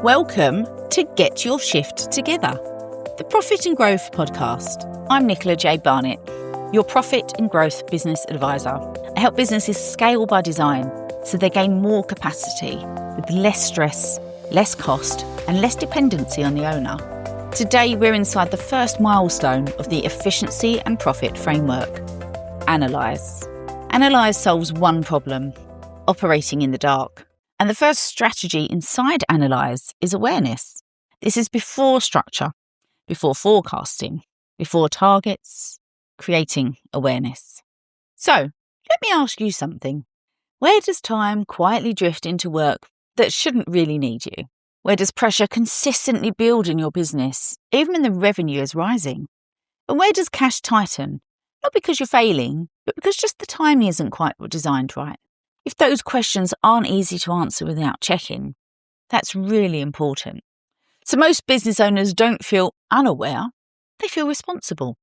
Welcome to Get Your Shift Together, the Profit and Growth podcast. I'm Nicola J. Barnett, your Profit and Growth Business Advisor. I help businesses scale by design so they gain more capacity with less stress, less cost, and less dependency on the owner. Today, we're inside the first milestone of the efficiency and profit framework, Analyse. Analyse solves one problem, operating in the dark. And the first strategy inside Analyse is awareness. This is before structure, before forecasting, before targets, creating awareness. So, let me ask you something. Where does time quietly drift into work that shouldn't really need you? Where does pressure consistently build in your business, even when the revenue is rising? And where does cash tighten? Not because you're failing, but because just the timing isn't quite designed right. If those questions aren't easy to answer without checking, that's really important. So most business owners don't feel unaware, they feel responsible.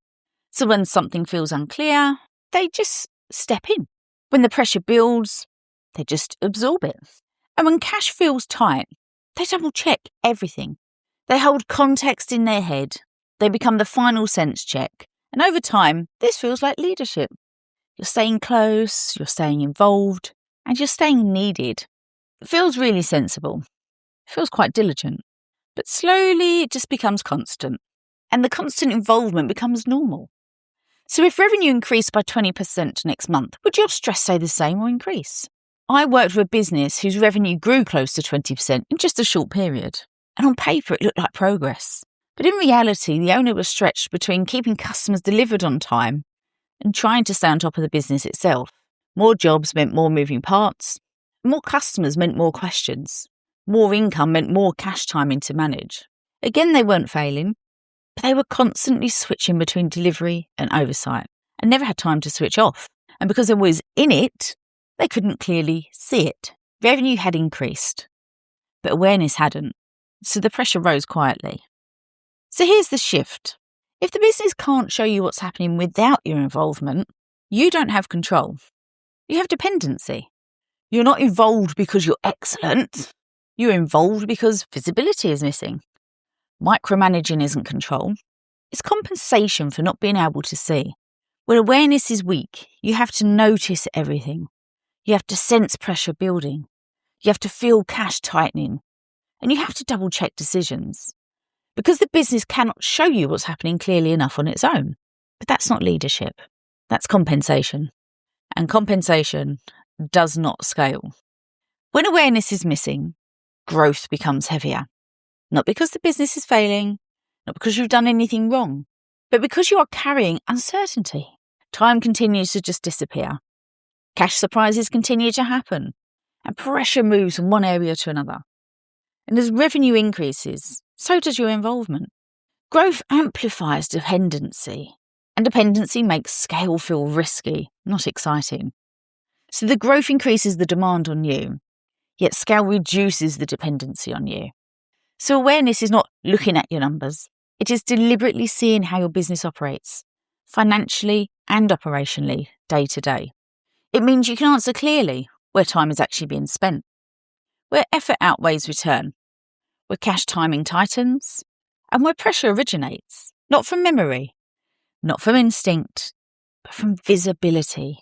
So when something feels unclear, they just step in. When the pressure builds, they just absorb it. And when cash feels tight, they double check everything. They hold context in their head. They become the final sense check. And over time, this feels like leadership. You're staying close, you're staying involved, and you're staying needed. It feels really sensible. It feels quite diligent. But slowly it just becomes constant. And the constant involvement becomes normal. So if revenue increased by 20% next month, would your stress stay the same or increase? I worked with a business whose revenue grew close to 20% in just a short period. And on paper it looked like progress. But in reality, the owner was stretched between keeping customers delivered on time and trying to stay on top of the business itself. More jobs meant more moving parts. More customers meant more questions. More income meant more cash timing to manage. Again, they weren't failing, but they were constantly switching between delivery and oversight and never had time to switch off. And because they was in it, they couldn't clearly see it. Revenue had increased, but awareness hadn't. So the pressure rose quietly. So here's the shift. If the business can't show you what's happening without your involvement, you don't have control. You have dependency. You're not involved because you're excellent. You're involved because visibility is missing. Micromanaging isn't control. It's compensation for not being able to see. When awareness is weak, you have to notice everything. You have to sense pressure building. You have to feel cash tightening. And you have to double check decisions. Because the business cannot show you what's happening clearly enough on its own. But that's not leadership. That's compensation. And compensation does not scale. When awareness is missing, growth becomes heavier. Not because the business is failing, not because you've done anything wrong, but because you are carrying uncertainty. Time continues to just disappear. Cash surprises continue to happen, and pressure moves from one area to another. And as revenue increases, so does your involvement. Growth amplifies dependency. And dependency makes scale feel risky, not exciting. So the growth increases the demand on you, yet scale reduces the dependency on you. So awareness is not looking at your numbers. It is deliberately seeing how your business operates, financially and operationally, day to day. It means you can answer clearly where time is actually being spent, where effort outweighs return, where cash timing tightens, and where pressure originates, not from memory, not from instinct, but from visibility.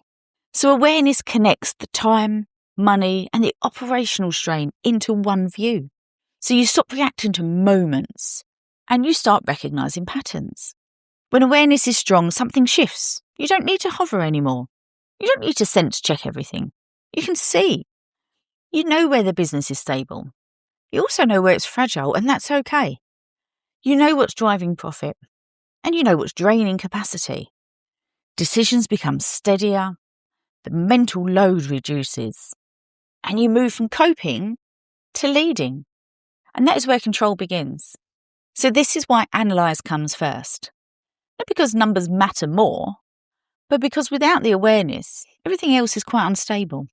So awareness connects the time, money, and the operational strain into one view. So you stop reacting to moments and you start recognising patterns. When awareness is strong, something shifts. You don't need to hover anymore. You don't need to sense check everything. You can see. You know where the business is stable. You also know where it's fragile, and that's okay. You know what's driving profit. And you know what's draining capacity. Decisions become steadier, the mental load reduces, and you move from coping to leading. And that is where control begins. So this is why Analyse comes first. Not because numbers matter more, but because without the awareness, everything else is quite unstable.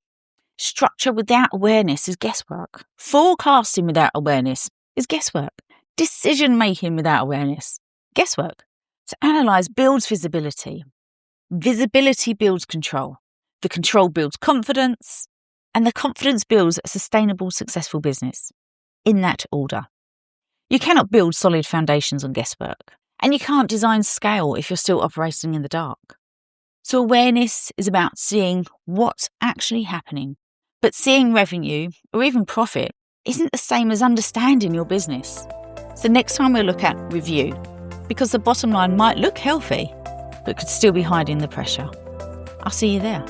Structure without awareness is guesswork. Forecasting without awareness is guesswork. Decision-making without awareness, guesswork. So Analyse builds visibility. Visibility builds control. The control builds confidence. And the confidence builds a sustainable, successful business. In that order. You cannot build solid foundations on guesswork. And you can't design scale if you're still operating in the dark. So awareness is about seeing what's actually happening. But seeing revenue, or even profit, isn't the same as understanding your business. So next time we'll look at review, because the bottom line might look healthy, but could still be hiding the pressure. I'll see you there.